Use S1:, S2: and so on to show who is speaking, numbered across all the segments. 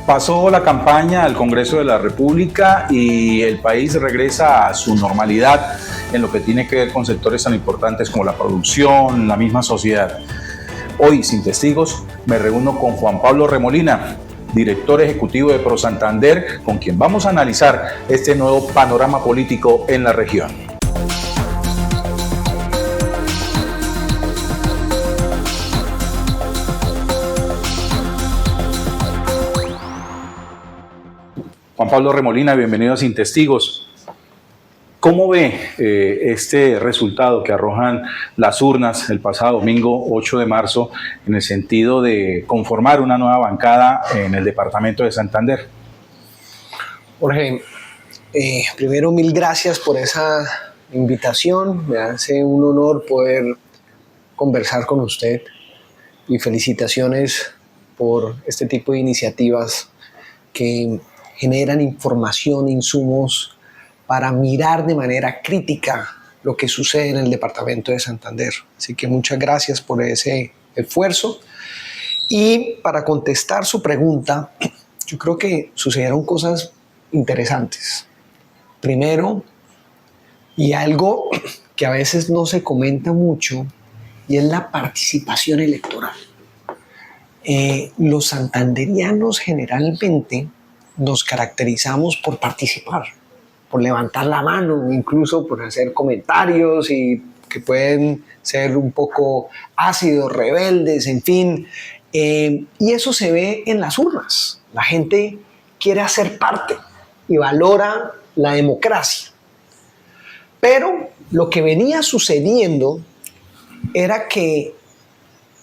S1: Pasó la campaña al Congreso de la República y el país regresa a su normalidad en lo que tiene que ver con sectores tan importantes como la producción, la misma sociedad. Hoy, sin testigos, me reúno con Juan Pablo Remolina, director ejecutivo de ProSantander, con quien vamos a analizar este nuevo panorama político en la región. Juan Pablo Remolina, bienvenido a Sin Testigos. ¿Cómo ve este resultado que arrojan las urnas el pasado domingo 8 de marzo en el sentido de conformar una nueva bancada en el departamento de Santander?
S2: Jorge, primero mil gracias por esa invitación. Me hace un honor poder conversar con usted y felicitaciones por este tipo de iniciativas que generan información, insumos para mirar de manera crítica lo que sucede en el departamento de Santander. Así que muchas gracias por ese esfuerzo. Y para contestar su pregunta, yo creo que sucedieron cosas interesantes. Primero, y algo que a veces no se comenta mucho, y es la participación electoral. Los santanderianos generalmente nos caracterizamos por participar, por levantar la mano, incluso por hacer comentarios y que pueden ser un poco ácidos, rebeldes, en fin. Y eso se ve en las urnas. La gente quiere hacer parte y valora la democracia. Pero lo que venía sucediendo era que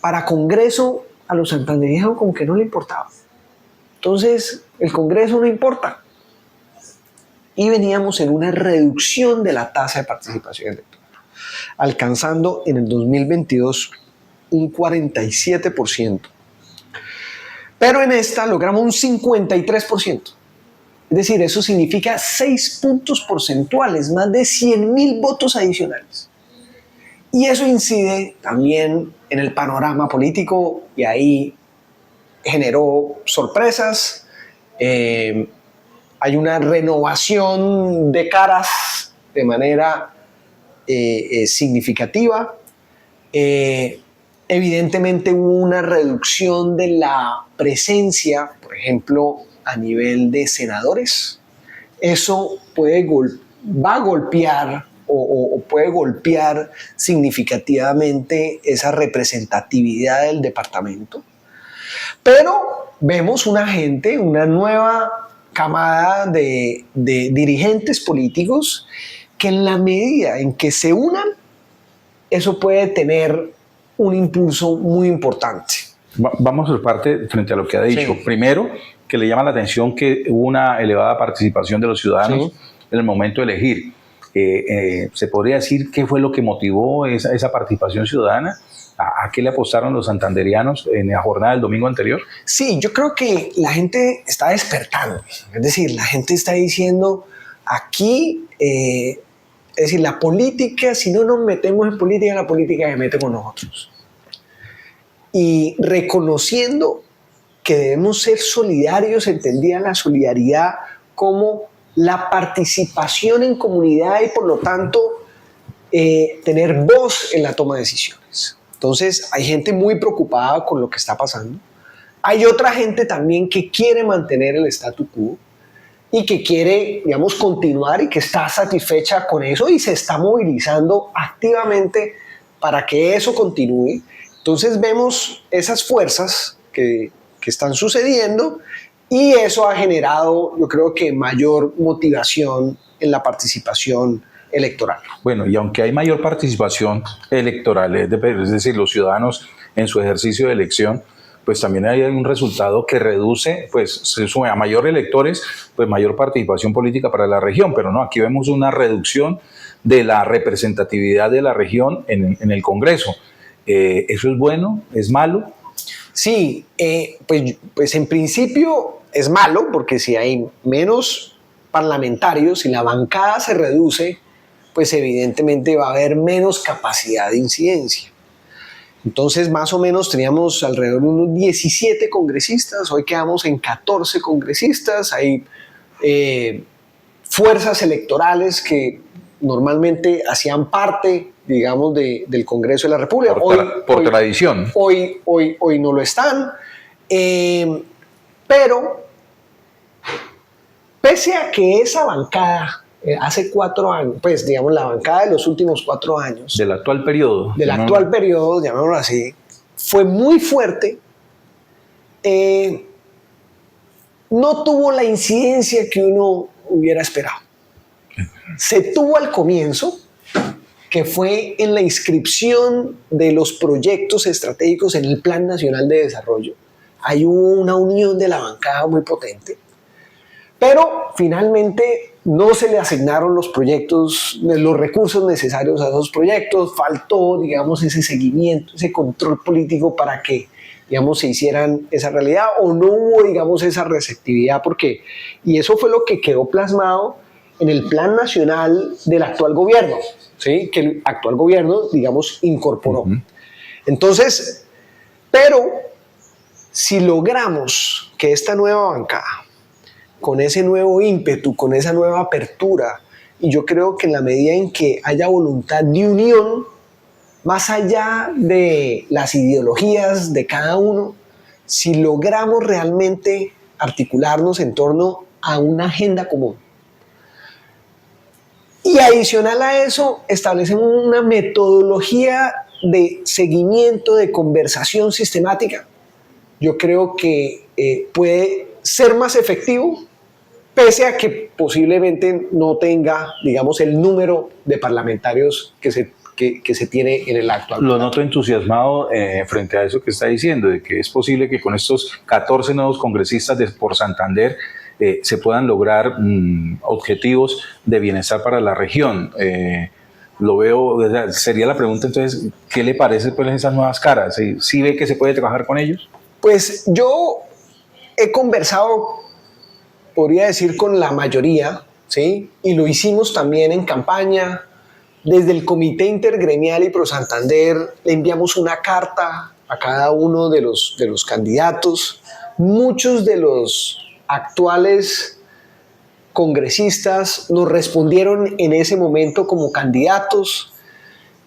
S2: para Congreso a los santanderianos como que no le importaba. Entonces, el Congreso no importa. Y veníamos en una reducción de la tasa de participación electoral, alcanzando en el 2022 un 47%. Pero en esta logramos un 53%. Es decir, eso significa 6 puntos porcentuales, más de 100,000 votos adicionales. Y eso incide también en el panorama político y ahí generó sorpresas. Hay una renovación de caras de manera significativa. Evidentemente hubo una reducción de la presencia, por ejemplo, a nivel de senadores. Eso va a golpear o puede golpear significativamente esa representatividad del departamento. Pero vemos una nueva camada de dirigentes políticos que en la medida en que se unan, eso puede tener un impulso muy importante.
S1: Vamos por parte frente a lo que ha dicho. Sí. Primero, que le llama la atención que hubo una elevada participación de los ciudadanos en el momento de elegir. ¿Se podría decir qué fue lo que motivó esa participación ciudadana? ¿A qué le apostaron los santanderianos en la jornada del domingo anterior?
S2: Sí, yo creo que la gente está despertando. Es decir, la gente está diciendo aquí, es decir, la política, si no nos metemos en política, la política se mete con nosotros. Y reconociendo que debemos ser solidarios, entendía la solidaridad como la participación en comunidad y por lo tanto tener voz en la toma de decisiones. Entonces hay gente muy preocupada con lo que está pasando. Hay otra gente también que quiere mantener el statu quo y que quiere, digamos, continuar y que está satisfecha con eso y se está movilizando activamente para que eso continúe. Entonces vemos esas fuerzas que están sucediendo y eso ha generado, yo creo que mayor motivación en la participación electoral.
S1: Bueno, y aunque hay mayor participación electoral, es decir, los ciudadanos en su ejercicio de elección, pues también hay un resultado que reduce, pues se sube a mayor electores, pues mayor participación política para la región, pero no, aquí vemos una reducción de la representatividad de la región en el Congreso. ¿Eso es bueno? ¿Es malo?
S2: Sí, pues en principio es malo, porque si hay menos parlamentarios y la bancada se reduce, pues evidentemente va a haber menos capacidad de incidencia. Entonces, más o menos teníamos alrededor de unos 17 congresistas, hoy quedamos en 14 congresistas, hay fuerzas electorales que normalmente hacían parte, digamos, del Congreso de la República.
S1: Por tradición.
S2: Hoy no lo están, pero pese a que esa bancada hace 4 años, pues digamos la bancada de los últimos 4 años.
S1: Del actual periodo.
S2: Del actual periodo, llamémoslo así, fue muy fuerte. No tuvo la incidencia que uno hubiera esperado. Se tuvo al comienzo, que fue en la inscripción de los proyectos estratégicos en el Plan Nacional de Desarrollo. Hay una unión de la bancada muy potente, pero finalmente no se le asignaron los proyectos, los recursos necesarios a esos proyectos, faltó, digamos, ese seguimiento, ese control político para que, digamos, se hicieran esa realidad, o no hubo, digamos, esa receptividad, y eso fue lo que quedó plasmado en el Plan Nacional del actual gobierno, ¿sí? Que el actual gobierno, digamos, incorporó. Entonces, pero si logramos que esta nueva bancada, con ese nuevo ímpetu, con esa nueva apertura, y yo creo que en la medida en que haya voluntad de unión, más allá de las ideologías de cada uno, si logramos realmente articularnos en torno a una agenda común, y adicional a eso, establecemos una metodología de seguimiento, de conversación sistemática, yo creo que puede ser más efectivo, pese a que posiblemente no tenga, digamos, el número de parlamentarios que se tiene en el actual.
S1: Lo noto entusiasmado frente a eso que está diciendo, de que es posible que con estos 14 nuevos congresistas por Santander se puedan lograr objetivos de bienestar para la región. Lo veo, sería la pregunta entonces, ¿qué le parece pues esas nuevas caras? ¿Sí ve que se puede trabajar con ellos?
S2: Pues yo he conversado, podría decir, con la mayoría, ¿sí? Y lo hicimos también en campaña. Desde el Comité Intergremial y Pro Santander le enviamos una carta a cada uno de los candidatos. Muchos de los actuales congresistas nos respondieron en ese momento como candidatos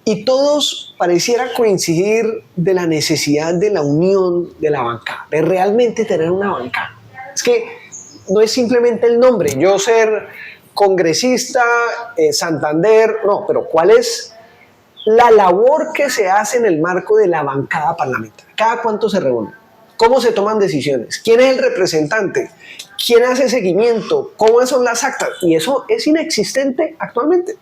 S2: y todos pareciera coincidir de la necesidad de la unión de la bancada, de realmente tener una bancada. Es que no es simplemente el nombre, yo ser congresista, Santander, no, pero ¿cuál es la labor que se hace en el marco de la bancada parlamentaria? ¿Cada cuánto se reúne? ¿Cómo se toman decisiones? ¿Quién es el representante? ¿Quién hace seguimiento? ¿Cómo son las actas? Y eso es inexistente actualmente.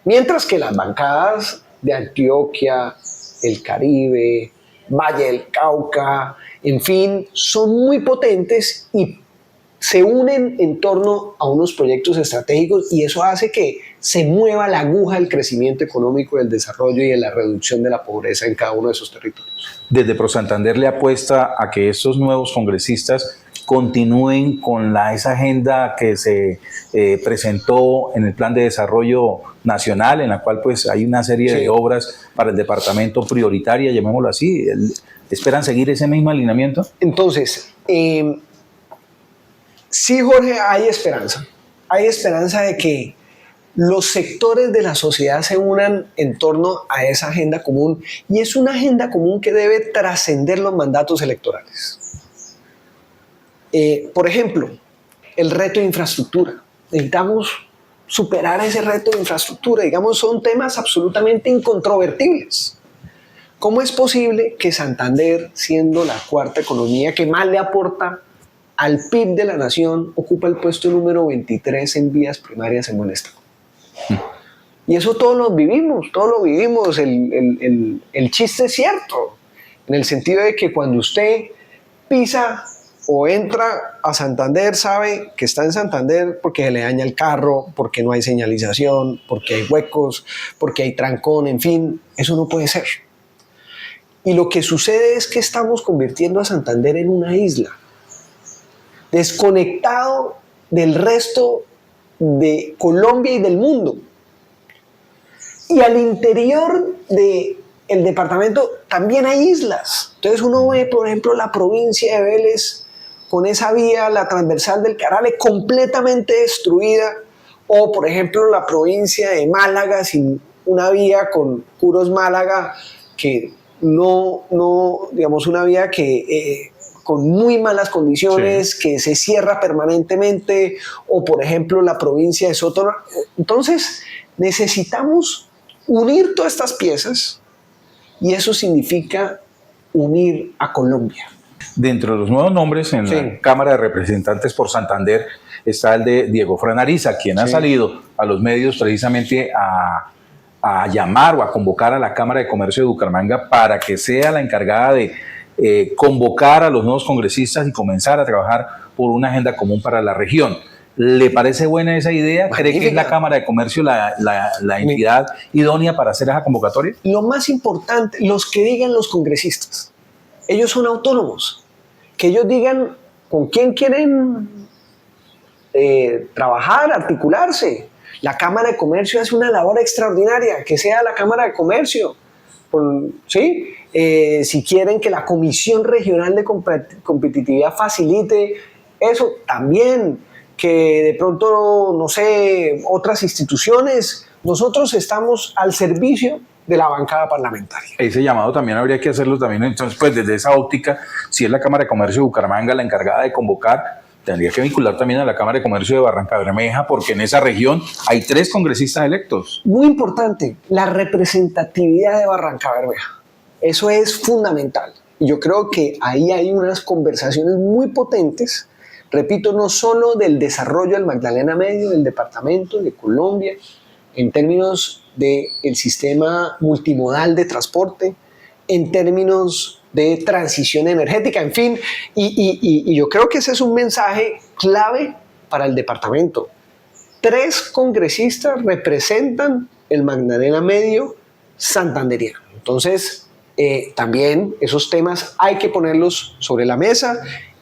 S2: Mientras que las bancadas de Antioquia, el Caribe, Valle del Cauca, en fin, son muy potentes y se unen en torno a unos proyectos estratégicos y eso hace que se mueva la aguja del crecimiento económico, del desarrollo y de la reducción de la pobreza en cada uno de esos territorios.
S1: Desde Pro Santander le apuesta a que estos nuevos congresistas continúen con esa agenda que se presentó en el Plan de Desarrollo Nacional, en la cual pues hay una serie de obras para el departamento prioritaria, llamémoslo así. ¿Esperan seguir ese mismo alineamiento?
S2: Entonces, sí, Jorge, hay esperanza. Hay esperanza de que los sectores de la sociedad se unan en torno a esa agenda común y es una agenda común que debe trascender los mandatos electorales. Por ejemplo, el reto de infraestructura. Necesitamos superar ese reto de infraestructura. Digamos, son temas absolutamente incontrovertibles. ¿Cómo es posible que Santander, siendo la cuarta economía que más le aporta al PIB de la nación, ocupa el puesto número 23 en vías primarias en buen estado? Y eso todos lo vivimos. El chiste es cierto, en el sentido de que cuando usted pisa o entra a Santander, sabe que está en Santander porque se le daña el carro, porque no hay señalización, porque hay huecos, porque hay trancón, en fin, eso no puede ser. Y lo que sucede es que estamos convirtiendo a Santander en una isla, desconectado del resto de Colombia y del mundo. Y al interior de el departamento también hay islas. Entonces uno ve, por ejemplo, la provincia de Vélez con esa vía, la transversal del Carale, completamente destruida, o por ejemplo la provincia de Málaga sin una vía con Puros Málaga, que digamos, una vía que con muy malas condiciones, sí, que se cierra permanentemente, o por ejemplo la provincia de Soto. Entonces necesitamos unir todas estas piezas, y eso significa unir a Colombia.
S1: Dentro de los nuevos nombres en la Cámara de Representantes por Santander está el de Diego Fran Ariza, quien ha salido a los medios precisamente a llamar o a convocar a la Cámara de Comercio de Bucaramanga para que sea la encargada de convocar a los nuevos congresistas y comenzar a trabajar por una agenda común para la región. ¿Le parece buena esa idea? ¿Cree que es la Cámara de Comercio la entidad idónea para hacer esa convocatoria?
S2: Lo más importante, los que digan los congresistas, ellos son autónomos, que ellos digan con quién quieren trabajar, articularse. La Cámara de Comercio hace una labor extraordinaria, que sea la Cámara de Comercio, ¿sí? Si quieren que la Comisión Regional de Competitividad facilite eso, también, que de pronto, no sé, otras instituciones, nosotros estamos al servicio de la bancada parlamentaria.
S1: Ese llamado también habría que hacerlo también, entonces, pues desde esa óptica, si es la Cámara de Comercio de Bucaramanga la encargada de convocar, tendría que vincular también a la Cámara de Comercio de Barrancabermeja, porque en esa región hay 3 congresistas electos.
S2: Muy importante, la representatividad de Barrancabermeja. Eso es fundamental. Yo creo que ahí hay unas conversaciones muy potentes, repito, no solo del desarrollo del Magdalena Medio, del departamento, de Colombia, en términos del sistema multimodal de transporte, en términos de transición energética, en fin, y yo creo que ese es un mensaje clave para el departamento. 3 congresistas representan el Magdalena Medio santanderiano. Entonces, también esos temas hay que ponerlos sobre la mesa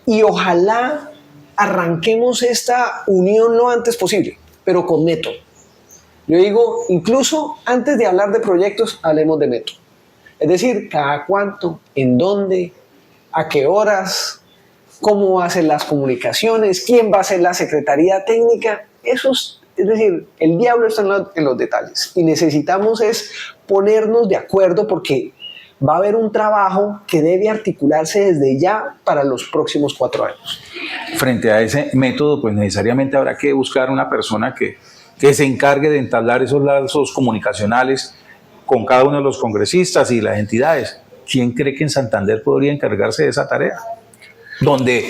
S2: y ojalá arranquemos esta unión lo antes posible, pero con método. Yo digo, incluso antes de hablar de proyectos, hablemos de método. Es decir, cada cuánto, en dónde, a qué horas, cómo va a ser las comunicaciones, quién va a ser la secretaría técnica. Es decir, el diablo está en los detalles y necesitamos es ponernos de acuerdo porque va a haber un trabajo que debe articularse desde ya para los próximos 4 años.
S1: Frente a ese método, pues necesariamente habrá que buscar una persona que se encargue de entablar esos lazos comunicacionales con cada uno de los congresistas y las entidades. ¿Quién cree que en Santander podría encargarse de esa tarea? Donde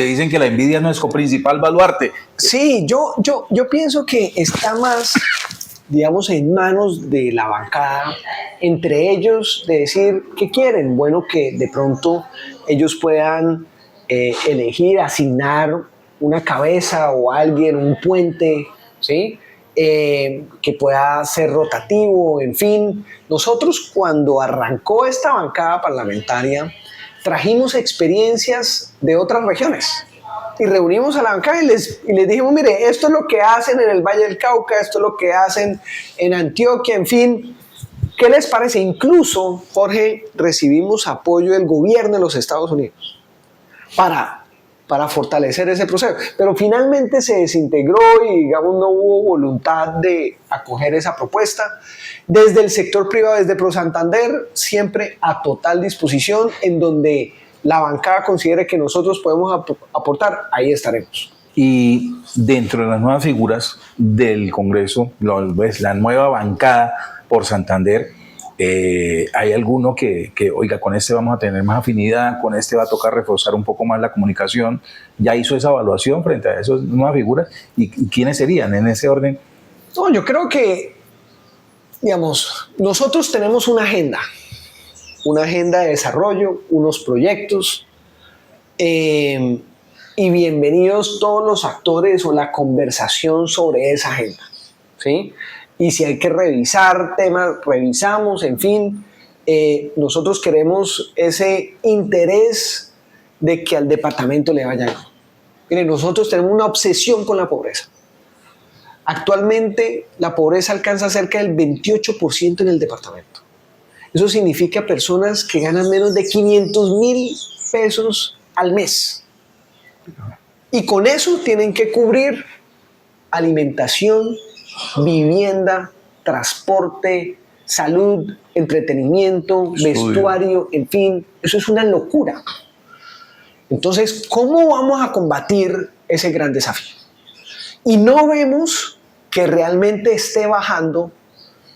S1: dicen que la envidia no es co-principal baluarte.
S2: Sí, yo pienso que está más, digamos, en manos de la bancada, entre ellos de decir qué quieren. Bueno, que de pronto ellos puedan elegir, asignar una cabeza o alguien, un puente, ¿sí? Que pueda ser rotativo, en fin. Nosotros cuando arrancó esta bancada parlamentaria trajimos experiencias de otras regiones y reunimos a la bancada y les dijimos, mire, esto es lo que hacen en el Valle del Cauca, esto es lo que hacen en Antioquia, en fin, ¿qué les parece? Incluso, Jorge, recibimos apoyo del gobierno de los Estados Unidos para fortalecer ese proceso. Pero finalmente se desintegró y, digamos, no hubo voluntad de acoger esa propuesta. Desde el sector privado, desde ProSantander, siempre a total disposición, en donde la bancada considere que nosotros podemos aportar, ahí estaremos.
S1: Y dentro de las nuevas figuras del Congreso, la nueva bancada por Santander, hay alguno que, oiga, con este vamos a tener más afinidad, con este va a tocar reforzar un poco más la comunicación. ¿Ya hizo esa evaluación frente a esas nuevas figuras? ¿Y quiénes serían en ese orden?
S2: No, yo creo que, digamos, nosotros tenemos una agenda de desarrollo, unos proyectos, y bienvenidos todos los actores o la conversación sobre esa agenda, ¿sí? Y si hay que revisar temas, revisamos, en fin. Nosotros queremos ese interés de que al departamento le vaya bien. Miren, nosotros tenemos una obsesión con la pobreza. Actualmente la pobreza alcanza cerca del 28% en el departamento. Eso significa personas que ganan menos de 500.000 pesos al mes. Y con eso tienen que cubrir alimentación, vivienda, transporte, salud, entretenimiento, vestuario, en fin, eso es una locura. Entonces, ¿cómo vamos a combatir ese gran desafío? Y no vemos que realmente esté bajando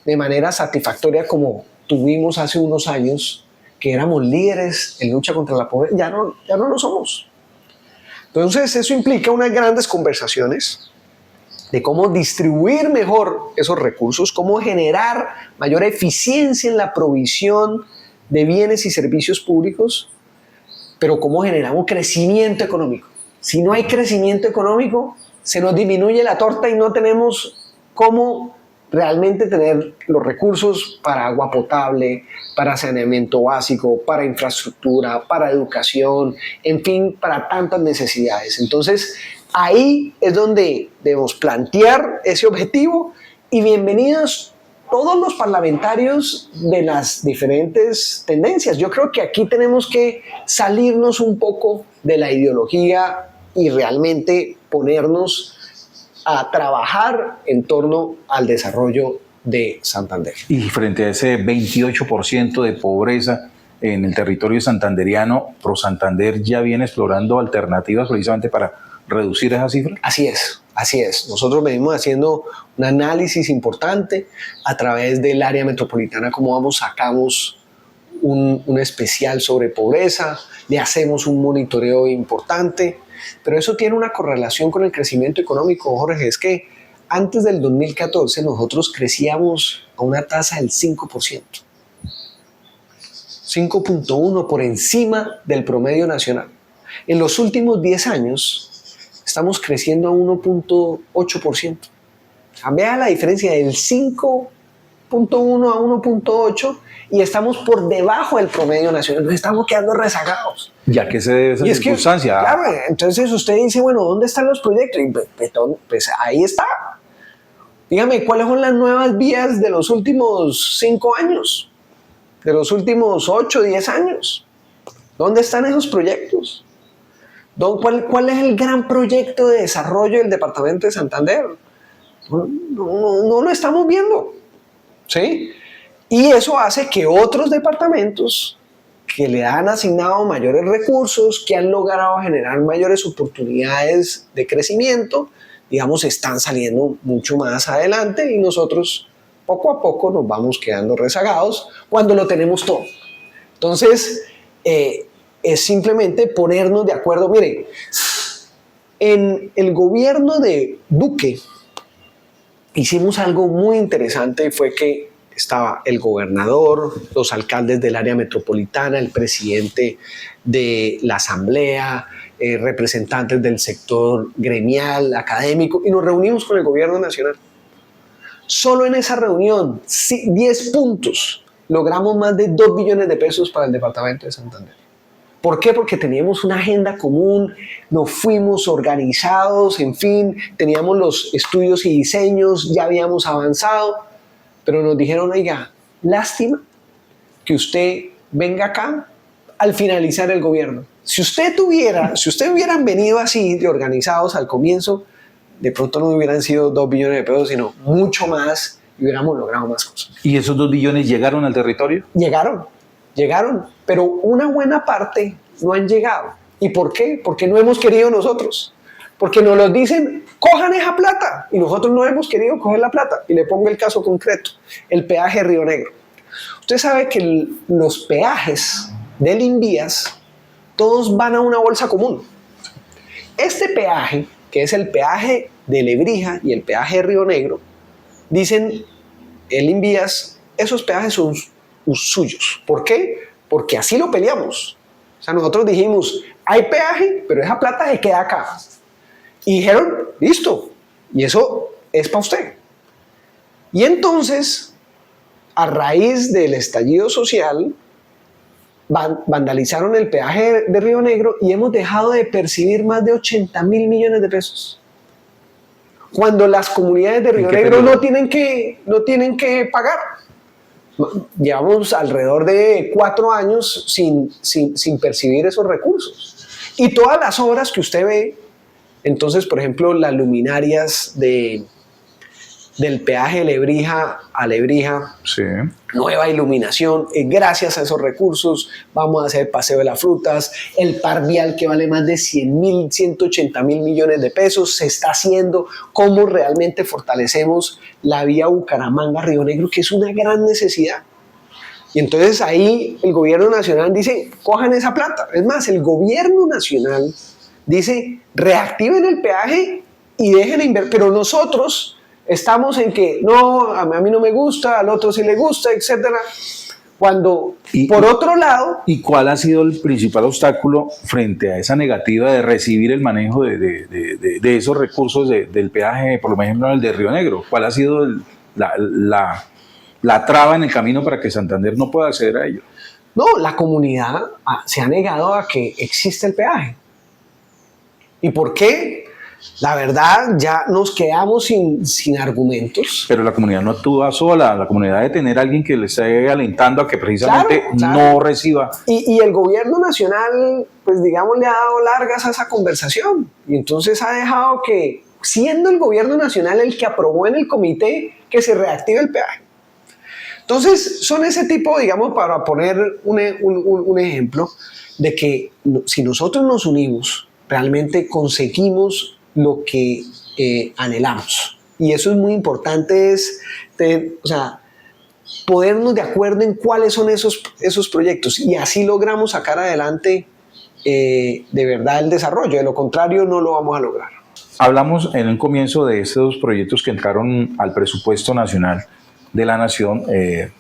S2: de manera satisfactoria como tuvimos hace unos años, que éramos líderes en lucha contra la pobreza. Ya no lo somos. Entonces, eso implica unas grandes conversaciones de cómo distribuir mejor esos recursos, cómo generar mayor eficiencia en la provisión de bienes y servicios públicos, pero cómo generamos crecimiento económico. Si no hay crecimiento económico, se nos disminuye la torta y no tenemos cómo realmente tener los recursos para agua potable, para saneamiento básico, para infraestructura, para educación, en fin, para tantas necesidades. Entonces, ahí es donde debemos plantear ese objetivo y bienvenidos todos los parlamentarios de las diferentes tendencias. Yo creo que aquí tenemos que salirnos un poco de la ideología y realmente ponernos a trabajar en torno al desarrollo de Santander.
S1: Y frente a ese 28% de pobreza en el territorio santanderiano, ProSantander ya viene explorando alternativas precisamente para reducir esa cifra.
S2: Así es. Nosotros venimos haciendo un análisis importante a través del área metropolitana, como sacamos un especial sobre pobreza, le hacemos un monitoreo importante, pero eso tiene una correlación con el crecimiento económico, Jorge. Es que antes del 2014 nosotros crecíamos a una tasa del 5%, 5.1 por encima del promedio nacional. En los últimos 10 años estamos creciendo a 1.8%. Vea la diferencia del 5.1 a 1.8 y estamos por debajo del promedio nacional. Nos estamos quedando rezagados.
S1: ¿Ya que se debe esa circunstancia?
S2: Claro, entonces usted dice, bueno, ¿dónde están los proyectos? Y pues ahí está. Dígame, ¿cuáles son las nuevas vías de los últimos 5 años? De los últimos 8, 10 años. ¿Dónde están esos proyectos? ¿Cuál es el gran proyecto de desarrollo del departamento de Santander? No lo estamos viendo, ¿sí? Y eso hace que otros departamentos que le han asignado mayores recursos, que han logrado generar mayores oportunidades de crecimiento, digamos, están saliendo mucho más adelante y nosotros poco a poco nos vamos quedando rezagados cuando lo tenemos todo. Entonces, es simplemente ponernos de acuerdo. Mire, en el gobierno de Duque hicimos algo muy interesante y fue que estaba el gobernador, los alcaldes del área metropolitana, el presidente de la asamblea, representantes del sector gremial, académico, y nos reunimos con el gobierno nacional. Solo en esa reunión, 10 puntos, logramos más de 2 billones de pesos para el departamento de Santander. ¿Por qué? Porque teníamos una agenda común, nos fuimos organizados, en fin, teníamos los estudios y diseños, ya habíamos avanzado, pero nos dijeron, oiga, lástima que usted venga acá al finalizar el gobierno. Si ustedes hubieran venido así de organizados al comienzo, de pronto no hubieran sido 2 billones de pesos, sino mucho más y hubiéramos logrado más cosas.
S1: ¿Y esos 2 billones llegaron al territorio?
S2: Llegaron, pero una buena parte no han llegado. ¿Y por qué? Porque no hemos querido nosotros. Porque nos lo dicen, cojan esa plata. Y nosotros no hemos querido coger la plata. Y le pongo el caso concreto, el peaje Río Negro. Usted sabe que los peajes del Invías, todos van a una bolsa común. Este peaje, que es el peaje de Lebrija y el peaje de Río Negro, dicen el Invías, esos peajes son suyos. ¿Por qué? Porque así lo peleamos. O sea, nosotros dijimos, hay peaje, pero esa plata se queda acá. Y dijeron, listo, y eso es para usted. Y entonces, a raíz del estallido social, vandalizaron el peaje de Río Negro y hemos dejado de percibir más de 80.000 millones de pesos. Cuando las comunidades de Río Negro no tienen que pagar. Llevamos alrededor de 4 años sin percibir esos recursos. Y todas las obras que usted ve, entonces, por ejemplo, las luminarias del peaje de Lebrija a Lebrija,
S1: Sí.
S2: nueva iluminación, gracias a esos recursos vamos a hacer el Paseo de las Frutas, el par vial que vale más de 100.000, 180.000 millones de pesos, se está haciendo. Cómo realmente fortalecemos la vía Bucaramanga-Río Negro, que es una gran necesidad. Y entonces ahí el gobierno nacional dice, cojan esa plata. Es más, el gobierno nacional dice, reactiven el peaje y dejen invertir. Pero nosotros estamos en que, no, a mí no me gusta, al otro sí le gusta, etcétera. Cuando, por otro lado...
S1: ¿Y cuál ha sido el principal obstáculo frente a esa negativa de recibir el manejo de esos recursos del peaje, por lo ejemplo, el de Río Negro? ¿Cuál ha sido la traba en el camino para que Santander no pueda acceder a ello?
S2: No, la comunidad se ha negado a que exista el peaje. ¿Y por qué? La verdad, ya nos quedamos sin argumentos.
S1: Pero la comunidad no actúa sola, la comunidad debe tener a alguien que le esté alentando a que precisamente
S2: Claro.
S1: no reciba.
S2: Y el gobierno nacional, pues digamos, le ha dado largas a esa conversación. Y entonces ha dejado que, siendo el gobierno nacional el que aprobó en el comité que se reactive el peaje. Entonces, son ese tipo, digamos, para poner un ejemplo, de que si nosotros nos unimos, realmente conseguimos lo que anhelamos. Y eso es muy importante, ponernos de acuerdo en cuáles son esos proyectos. Y así logramos sacar adelante de verdad el desarrollo. De lo contrario, no lo vamos a lograr.
S1: Hablamos en un comienzo de estos proyectos que entraron al presupuesto nacional de la Nación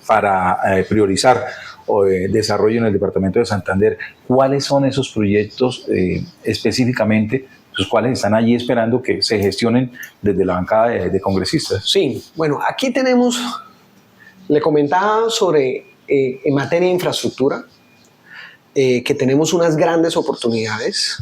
S1: para priorizar desarrollo en el departamento de Santander. ¿Cuáles son esos proyectos específicamente, los cuales están allí esperando que se gestionen desde la bancada de congresistas?
S2: Sí, bueno, aquí tenemos, le comentaba sobre, en materia de infraestructura, que tenemos unas grandes oportunidades,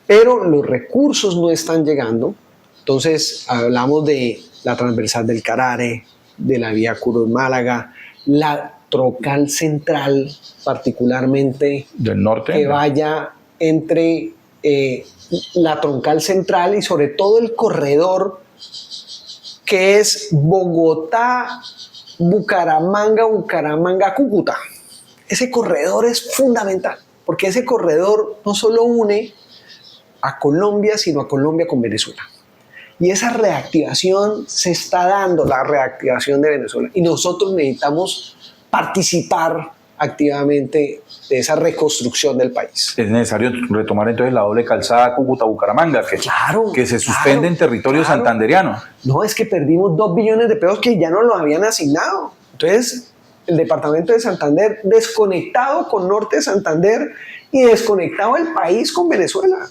S2: pero los recursos no están llegando. Entonces, hablamos de la transversal del Carare, de la vía Curos-Málaga, la troncal central, particularmente
S1: del norte,
S2: que vaya entre la troncal central y sobre todo el corredor que es Bogotá, Bucaramanga, Bucaramanga-Cúcuta. Ese corredor es fundamental, porque ese corredor no solo une a Colombia, sino a Colombia con Venezuela. Y esa reactivación se está dando, la reactivación de Venezuela. Y nosotros necesitamos participar activamente de esa reconstrucción del país.
S1: Es necesario retomar entonces la doble calzada Cúcuta-Bucaramanga, que se suspende en territorio santanderiano.
S2: No, es que perdimos 2 billones de pesos que ya no los habían asignado. Entonces, el departamento de Santander desconectado con norte de Santander y desconectado el país con Venezuela.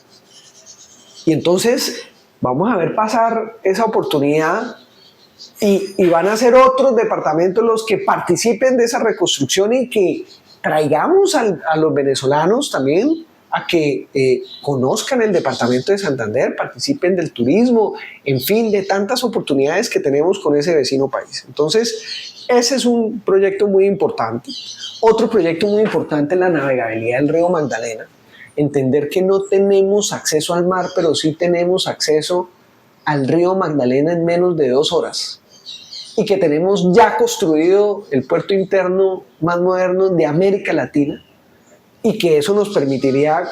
S2: Y entonces vamos a ver pasar esa oportunidad y van a ser otros departamentos los que participen de esa reconstrucción y que traigamos a los venezolanos también a que conozcan el departamento de Santander, participen del turismo, en fin, de tantas oportunidades que tenemos con ese vecino país. Entonces, ese es un proyecto muy importante. Otro proyecto muy importante es la navegabilidad del río Magdalena. Entender que no tenemos acceso al mar, pero sí tenemos acceso al río Magdalena en menos de 2 horas. Y que tenemos ya construido el puerto interno más moderno de América Latina y que eso nos permitiría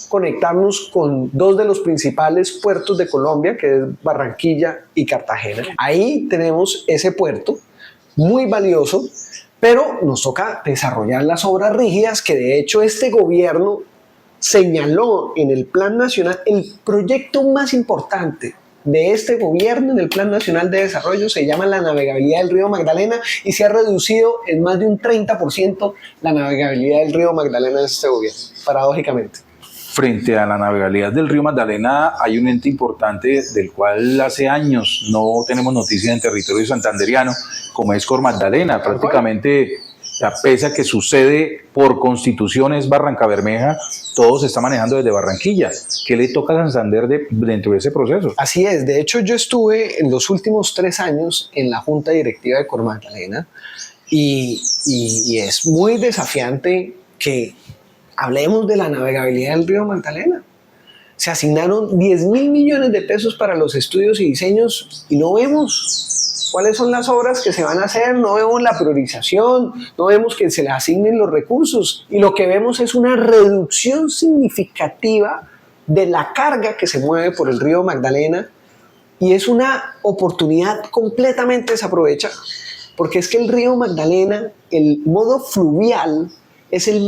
S2: conectarnos con 2 de los principales puertos de Colombia, que es Barranquilla y Cartagena. Ahí tenemos ese puerto muy valioso, pero nos toca desarrollar las obras rígidas que de hecho este gobierno señaló en el Plan Nacional. El proyecto más importante de este gobierno en el Plan Nacional de Desarrollo se llama la navegabilidad del río Magdalena y se ha reducido en más de un 30% la navegabilidad del río Magdalena en este gobierno, paradójicamente.
S1: Frente a la navegabilidad del río Magdalena hay un ente importante del cual hace años no tenemos noticia en territorio santanderiano, como es Cor Magdalena. Prácticamente O sea, pese a que sucede por constitución es Barranca Bermeja, todo se está manejando desde Barranquilla. ¿Qué le toca a Santander dentro de ese proceso?
S2: Así es, de hecho yo estuve en los últimos 3 años en la Junta Directiva de Cormagdalena y es muy desafiante que hablemos de la navegabilidad del río Magdalena. Se asignaron 10.000 millones de pesos para los estudios y diseños y no vemos cuáles son las obras que se van a hacer, no vemos la priorización, no vemos que se les asignen los recursos y lo que vemos es una reducción significativa de la carga que se mueve por el río Magdalena y es una oportunidad completamente desaprovechada porque es que el río Magdalena, el modo fluvial, es el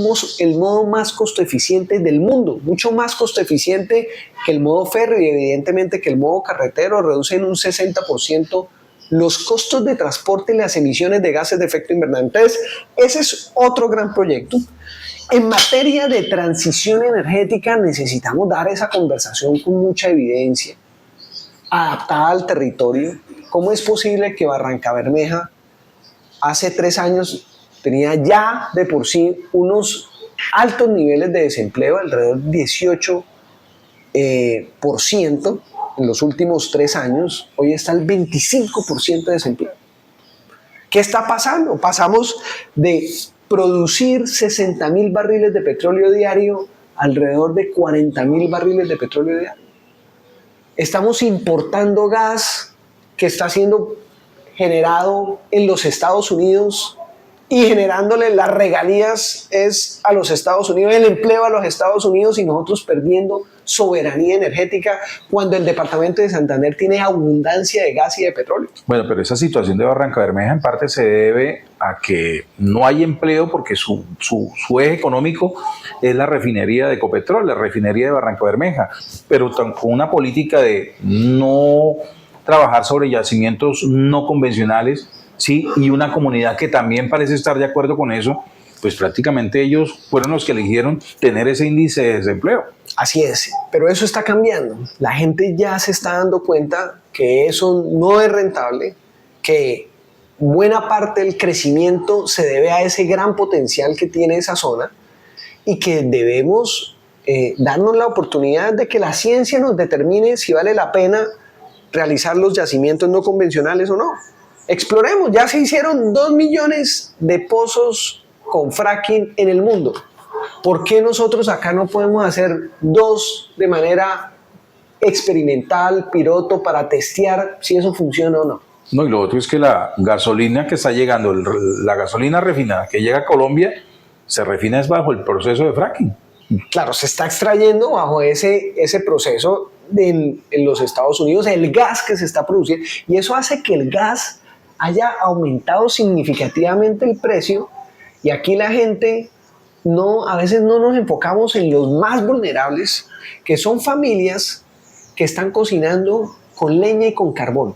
S2: modo más costo eficiente del mundo, mucho más costo eficiente que el modo ferry y evidentemente que el modo carretero, reduce en un 60% los costos de transporte y las emisiones de gases de efecto invernadero. Entonces, ese es otro gran proyecto. En materia de transición energética necesitamos dar esa conversación con mucha evidencia, adaptada al territorio. ¿Cómo es posible que Barranca Bermeja hace 3 años tenía ya de por sí unos altos niveles de desempleo, alrededor del 18% en los últimos 3 años, hoy está el 25% de desempleo? ¿Qué está pasando? Pasamos de producir 60.000 barriles de petróleo diario a alrededor de 40.000 barriles de petróleo diario. Estamos importando gas que está siendo generado en los Estados Unidos y generándole las regalías es a los Estados Unidos, el empleo a los Estados Unidos y nosotros perdiendo soberanía energética cuando el departamento de Santander tiene abundancia de gas y de petróleo.
S1: Bueno, pero esa situación de Barranca Bermeja en parte se debe a que no hay empleo porque su eje económico es la refinería de Ecopetrol, la refinería de Barranca Bermeja, pero con una política de no trabajar sobre yacimientos no convencionales, sí, y una comunidad que también parece estar de acuerdo con eso, pues prácticamente ellos fueron los que eligieron tener ese índice de desempleo.
S2: Así es, pero eso está cambiando. La gente ya se está dando cuenta que eso no es rentable, que buena parte del crecimiento se debe a ese gran potencial que tiene esa zona y que debemos darnos la oportunidad de que la ciencia nos determine si vale la pena realizar los yacimientos no convencionales o no. Exploremos, ya se hicieron 2 millones de pozos con fracking en el mundo. ¿Por qué nosotros acá no podemos hacer 2 de manera experimental, piloto, para testear si eso funciona o no?
S1: No, y lo otro es que la gasolina que está llegando, la gasolina refinada que llega a Colombia, se refina es bajo el proceso de fracking.
S2: Claro, se está extrayendo bajo ese proceso en los Estados Unidos el gas que se está produciendo y eso hace que el gas haya aumentado significativamente el precio y aquí la gente a veces no nos enfocamos en los más vulnerables, que son familias que están cocinando con leña y con carbón.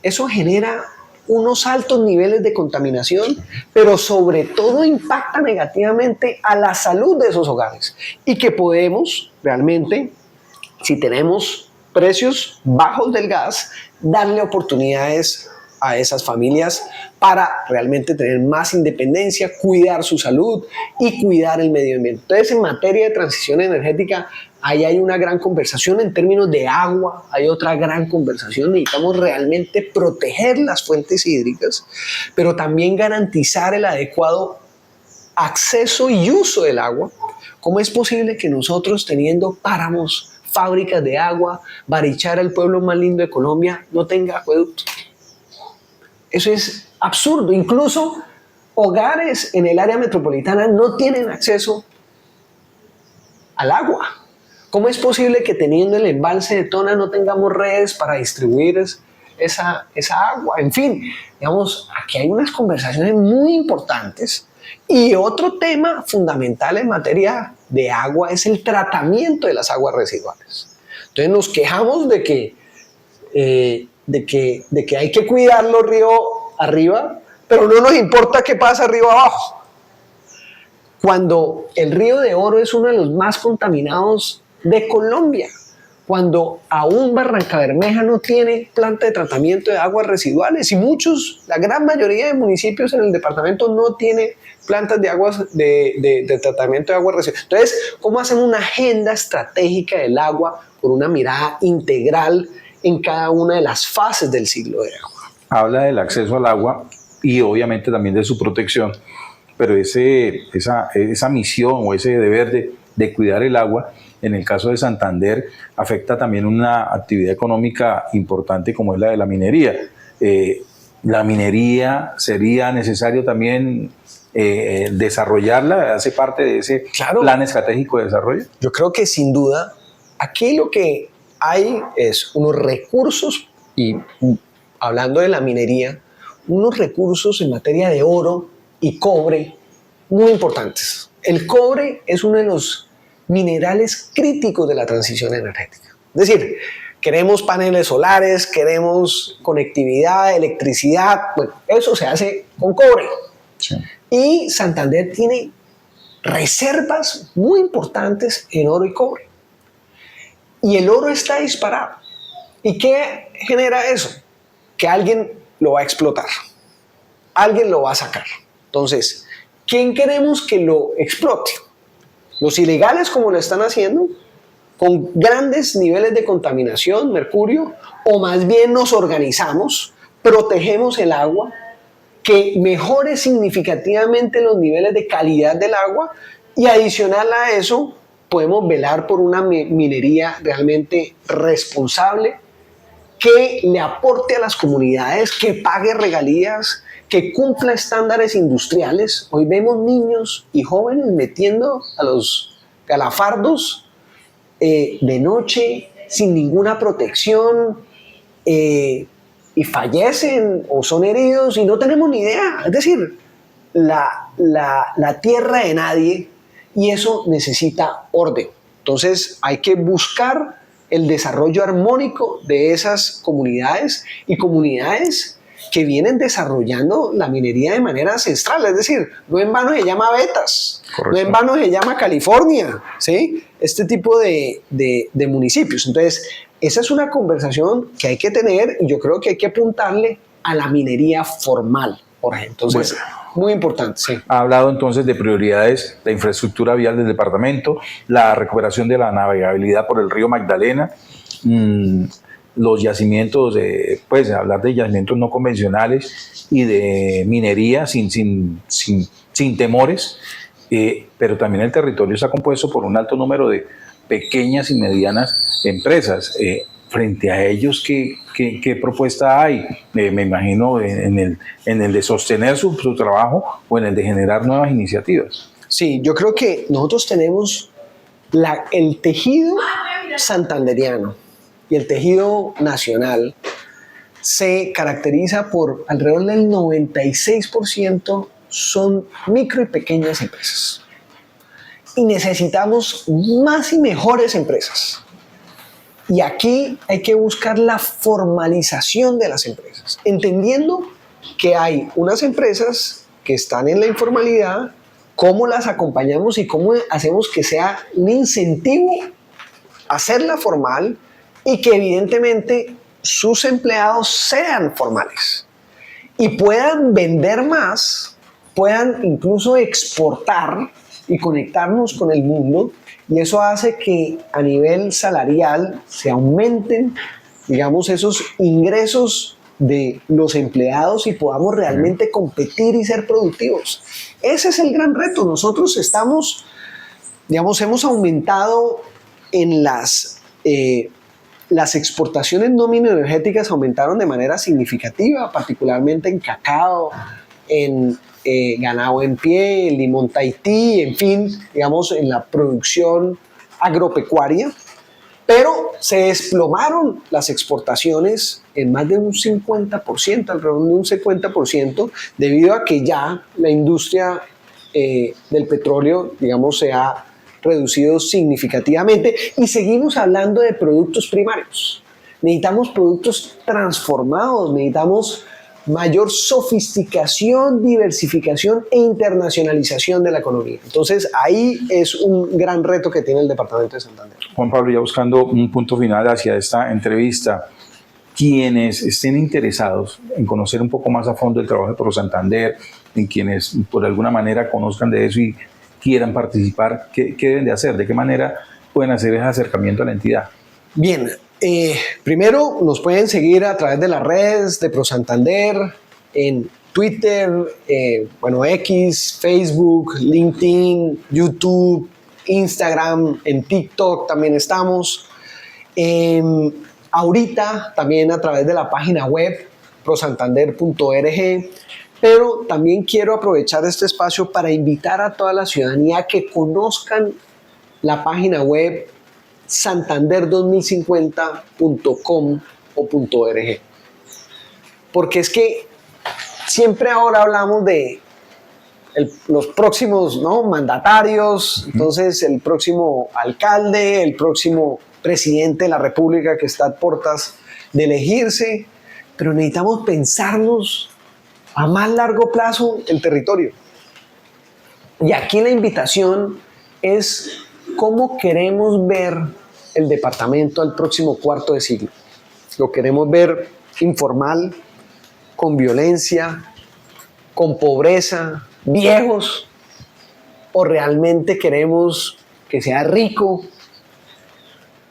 S2: Eso genera unos altos niveles de contaminación, pero sobre todo impacta negativamente a la salud de esos hogares y que podemos realmente, si tenemos precios bajos del gas, darle oportunidades a esas familias para realmente tener más independencia, cuidar su salud y cuidar el medio ambiente. Entonces, en materia de transición energética, ahí hay una gran conversación. En términos de agua, hay otra gran conversación. Necesitamos realmente proteger las fuentes hídricas, pero también garantizar el adecuado acceso y uso del agua. ¿Cómo es posible que nosotros, teniendo páramos, fábricas de agua, Barichara, el pueblo más lindo de Colombia, no tenga acueductos? Eso es absurdo. Incluso hogares en el área metropolitana no tienen acceso al agua. ¿Cómo es posible que teniendo el embalse de Tona no tengamos redes para distribuir esa agua? En fin, digamos, aquí hay unas conversaciones muy importantes. Y otro tema fundamental en materia de agua es el tratamiento de las aguas residuales. Entonces nos quejamos de que hay que cuidarlo río arriba, pero no nos importa qué pasa río abajo. Cuando el río de Oro es uno de los más contaminados de Colombia, cuando aún Barrancabermeja no tiene planta de tratamiento de aguas residuales y la gran mayoría de municipios en el departamento no tiene plantas de tratamiento de aguas residuales. Entonces, ¿cómo hacemos una agenda estratégica del agua con una mirada integral en cada una de las fases del ciclo de agua?
S1: Habla del acceso al agua y obviamente también de su protección, pero esa misión o ese deber de cuidar el agua, en el caso de Santander, afecta también una actividad económica importante como es la de la minería. La minería sería necesario también desarrollarla, hace parte de ese plan estratégico de desarrollo.
S2: Yo creo que sin duda, aquí lo que hay es unos recursos, y hablando de la minería, unos recursos en materia de oro y cobre muy importantes. El cobre es uno de los minerales críticos de la transición energética. Es decir, queremos paneles solares, queremos conectividad, electricidad, bueno, eso se hace con cobre. Sí. Y Santander tiene reservas muy importantes en oro y cobre. Y el oro está disparado. ¿Y qué genera eso? Que alguien lo va a explotar. Alguien lo va a sacar. Entonces, ¿quién queremos que lo explote? Los ilegales, como lo están haciendo, con grandes niveles de contaminación, mercurio, o más bien nos organizamos, protegemos el agua, que mejore significativamente los niveles de calidad del agua y adicional a eso podemos velar por una minería realmente responsable que le aporte a las comunidades, que pague regalías, que cumpla estándares industriales. Hoy vemos niños y jóvenes metiendo a los galafardos de noche sin ninguna protección y fallecen o son heridos y no tenemos ni idea. Es decir, la tierra de nadie, y eso necesita orden. Entonces hay que buscar el desarrollo armónico de esas comunidades y comunidades que vienen desarrollando la minería de manera ancestral. Es decir, no en vano se llama Betas, correcto, no en vano se llama California, ¿sí? Este tipo de municipios. Entonces, esa es una conversación que hay que tener y yo creo que hay que apuntarle a la minería formal, Jorge. Entonces, bueno, muy importante, sí.
S1: Ha hablado entonces de prioridades, la infraestructura vial del departamento, la recuperación de la navegabilidad por el río Magdalena, los yacimientos, pues hablar de yacimientos no convencionales y de minería sin temores, pero también el territorio está compuesto por un alto número de pequeñas y medianas empresas. Frente a ellos, ¿qué propuesta hay? Me imagino en el de sostener su trabajo o en el de generar nuevas iniciativas.
S2: Sí, yo creo que nosotros tenemos el tejido santanderiano y el tejido nacional se caracteriza por alrededor del 96% son micro y pequeñas empresas. Y necesitamos más y mejores empresas. Y aquí hay que buscar la formalización de las empresas, entendiendo que hay unas empresas que están en la informalidad, cómo las acompañamos y cómo hacemos que sea un incentivo hacerla formal y que evidentemente sus empleados sean formales y puedan vender más, puedan incluso exportar y conectarnos con el mundo, y eso hace que a nivel salarial se aumenten, digamos, esos ingresos de los empleados y podamos realmente competir y ser productivos. Ese es el gran reto. Nosotros estamos, digamos, hemos aumentado en las exportaciones no mineroenergéticas aumentaron de manera significativa, particularmente en cacao, en ganado en pie, en limón Tahití, en fin, digamos, en la producción agropecuaria, pero se desplomaron las exportaciones en más de un 50%, alrededor de un 50%, debido a que ya la industria del petróleo, digamos, se ha reducido significativamente y seguimos hablando de productos primarios. Necesitamos productos transformados, necesitamos mayor sofisticación, diversificación e internacionalización de la economía. Entonces, ahí es un gran reto que tiene el departamento de Santander.
S1: Juan Pablo, ya buscando un punto final hacia esta entrevista, quienes estén interesados en conocer un poco más a fondo el trabajo de ProSantander, en quienes por alguna manera conozcan de eso y quieran participar, ¿qué deben de hacer? ¿De qué manera pueden hacer ese acercamiento a la entidad?
S2: Bien, primero nos pueden seguir a través de las redes de ProSantander, en Twitter, X, Facebook, LinkedIn, YouTube, Instagram, en TikTok también estamos. Ahorita también a través de la página web prosantander.org, pero también quiero aprovechar este espacio para invitar a toda la ciudadanía a que conozcan la página web santander2050.com o .org, porque es que siempre ahora hablamos de los próximos, ¿no?, mandatarios, entonces el próximo alcalde, el próximo presidente de la República que está a puertas de elegirse, pero necesitamos pensarnos a más largo plazo el territorio. Y aquí la invitación es cómo queremos ver el departamento al próximo cuarto de siglo. Lo queremos ver informal, con violencia, con pobreza, viejos, o realmente queremos que sea rico,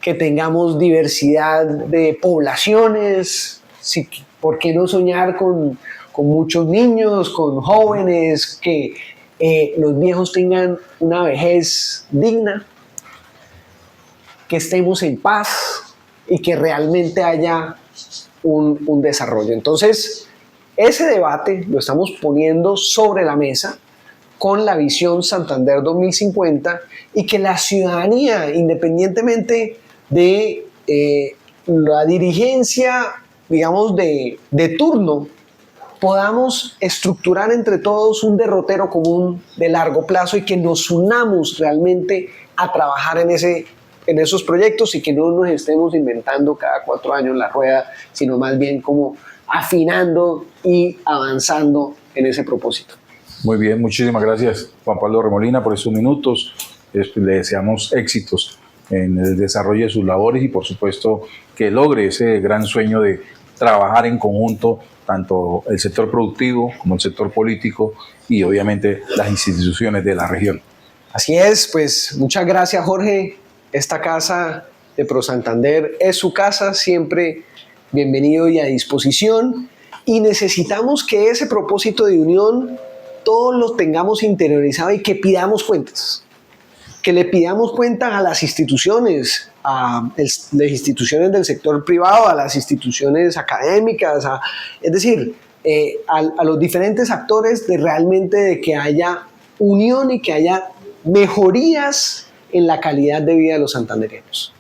S2: que tengamos diversidad de poblaciones, sí, ¿por qué no soñar con muchos niños, con jóvenes, que los viejos tengan una vejez digna, que estemos en paz y que realmente haya un desarrollo? Entonces, ese debate lo estamos poniendo sobre la mesa con la visión Santander 2050 y que la ciudadanía, independientemente de la dirigencia, digamos, de turno, podamos estructurar entre todos un derrotero común de largo plazo y que nos unamos realmente a trabajar en esos proyectos y que no nos estemos inventando cada 4 años la rueda, sino más bien como afinando y avanzando en ese propósito.
S1: Muy bien, muchísimas gracias Juan Pablo Remolina por estos minutos. Le deseamos éxitos en el desarrollo de sus labores y por supuesto que logre ese gran sueño de trabajar en conjunto tanto el sector productivo como el sector político y obviamente las instituciones de la región.
S2: Así es, pues muchas gracias, Jorge. Esta casa de ProSantander es su casa, siempre bienvenido y a disposición, y necesitamos que ese propósito de unión todos lo tengamos interiorizado y que pidamos cuentas, que le pidamos cuentas a las instituciones, a las instituciones del sector privado, a las instituciones académicas, es decir, a los diferentes actores de que haya unión y que haya mejorías en la calidad de vida de los santandereanos.